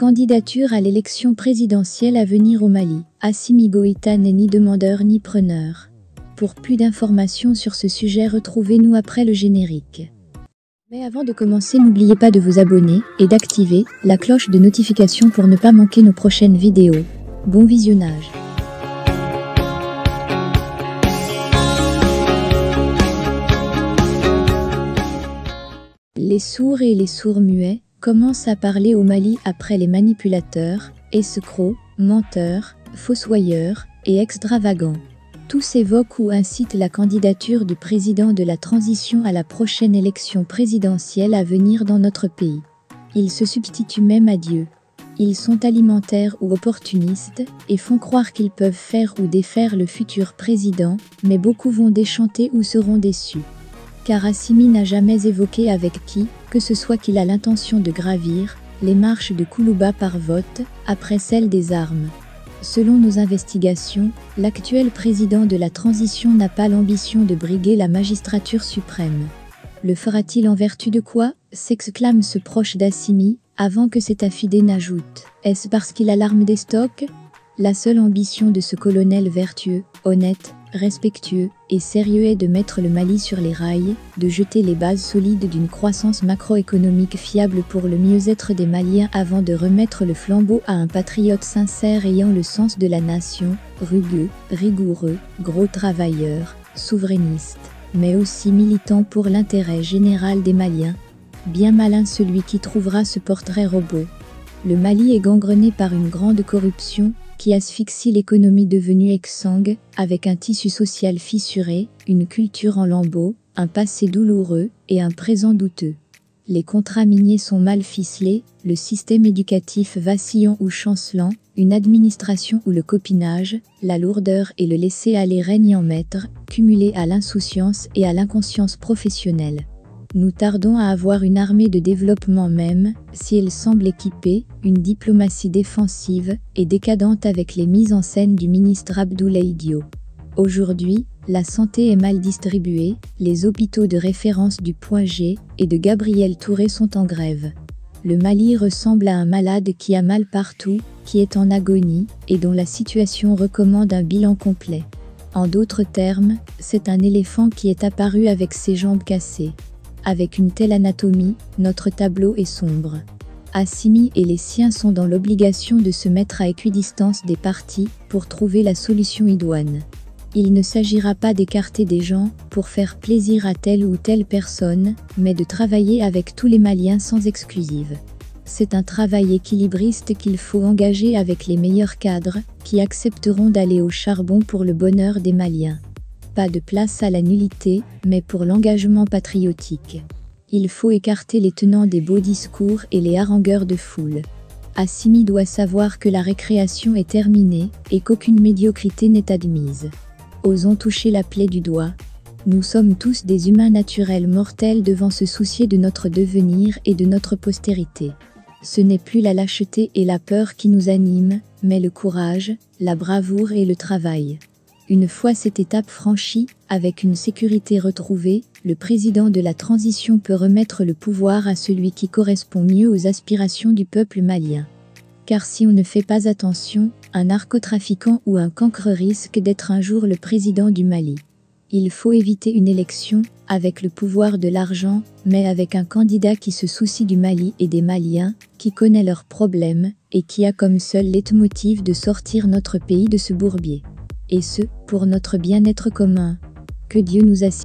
Candidature à l'élection présidentielle à venir au Mali. Assimi Goïta n'est ni demandeur ni preneur. Pour plus d'informations sur ce sujet, retrouvez-nous après le générique. Mais avant de commencer, n'oubliez pas de vous abonner et d'activer la cloche de notification pour ne pas manquer nos prochaines vidéos. Bon visionnage. Les sourds et les sourds-muets commencent à parler au Mali après les manipulateurs, escrocs, menteurs, fossoyeurs et extravagants. Tous évoquent ou incitent la candidature du président de la transition à la prochaine élection présidentielle à venir dans notre pays. Ils se substituent même à Dieu. Ils sont alimentaires ou opportunistes et font croire qu'ils peuvent faire ou défaire le futur président, mais beaucoup vont déchanter ou seront déçus. Car Assimi n'a jamais évoqué avec qui que ce soit qu'il a l'intention de gravir les marches de Koulouba par vote, après celle des armes. Selon nos investigations, l'actuel président de la transition n'a pas l'ambition de briguer la magistrature suprême. Le fera-t-il en vertu de quoi? S'exclame ce proche d'Assimi, avant que cet affidé n'ajoute. Est-ce parce qu'il a l'arme des stocks? La seule ambition de ce colonel vertueux, honnête, respectueux et sérieux est de mettre le Mali sur les rails, de jeter les bases solides d'une croissance macroéconomique fiable pour le mieux-être des Maliens avant de remettre le flambeau à un patriote sincère ayant le sens de la nation, rugueux, rigoureux, gros travailleur, souverainiste, mais aussi militant pour l'intérêt général des Maliens. Bien malin celui qui trouvera ce portrait robot. Le Mali est gangrené par une grande corruption qui asphyxie l'économie devenue exsangue, avec un tissu social fissuré, une culture en lambeaux, un passé douloureux et un présent douteux. Les contrats miniers sont mal ficelés, le système éducatif vacillant ou chancelant, une administration où le copinage, la lourdeur et le laisser-aller règnent en maître, cumulés à l'insouciance et à l'inconscience professionnelle. Nous tardons à avoir une armée de développement même, si elle semble équipée, une diplomatie défensive et décadente avec les mises en scène du ministre Abdoulaye Diop. Aujourd'hui, la santé est mal distribuée, les hôpitaux de référence du Point G et de Gabriel Touré sont en grève. Le Mali ressemble à un malade qui a mal partout, qui est en agonie et dont la situation recommande un bilan complet. En d'autres termes, c'est un éléphant qui est apparu avec ses jambes cassées. Avec une telle anatomie, notre tableau est sombre. Assimi et les siens sont dans l'obligation de se mettre à équidistance des partis pour trouver la solution idoine. Il ne s'agira pas d'écarter des gens pour faire plaisir à telle ou telle personne, mais de travailler avec tous les Maliens sans exclusive. C'est un travail équilibriste qu'il faut engager avec les meilleurs cadres, qui accepteront d'aller au charbon pour le bonheur des Maliens. Pas de place à la nullité, mais pour l'engagement patriotique. Il faut écarter les tenants des beaux discours et les harangueurs de foule. Assimi doit savoir que la récréation est terminée et qu'aucune médiocrité n'est admise. Osons toucher la plaie du doigt. Nous sommes tous des humains naturels mortels devant se soucier de notre devenir et de notre postérité. Ce n'est plus la lâcheté et la peur qui nous animent, mais le courage, la bravoure et le travail. Une fois cette étape franchie, avec une sécurité retrouvée, le président de la transition peut remettre le pouvoir à celui qui correspond mieux aux aspirations du peuple malien. Car si on ne fait pas attention, un narcotrafiquant ou un cancre risque d'être un jour le président du Mali. Il faut éviter une élection, avec le pouvoir de l'argent, mais avec un candidat qui se soucie du Mali et des Maliens, qui connaît leurs problèmes, et qui a comme seul leitmotiv de sortir notre pays de ce bourbier. Et ce, pour notre bien-être commun. Que Dieu nous assiste.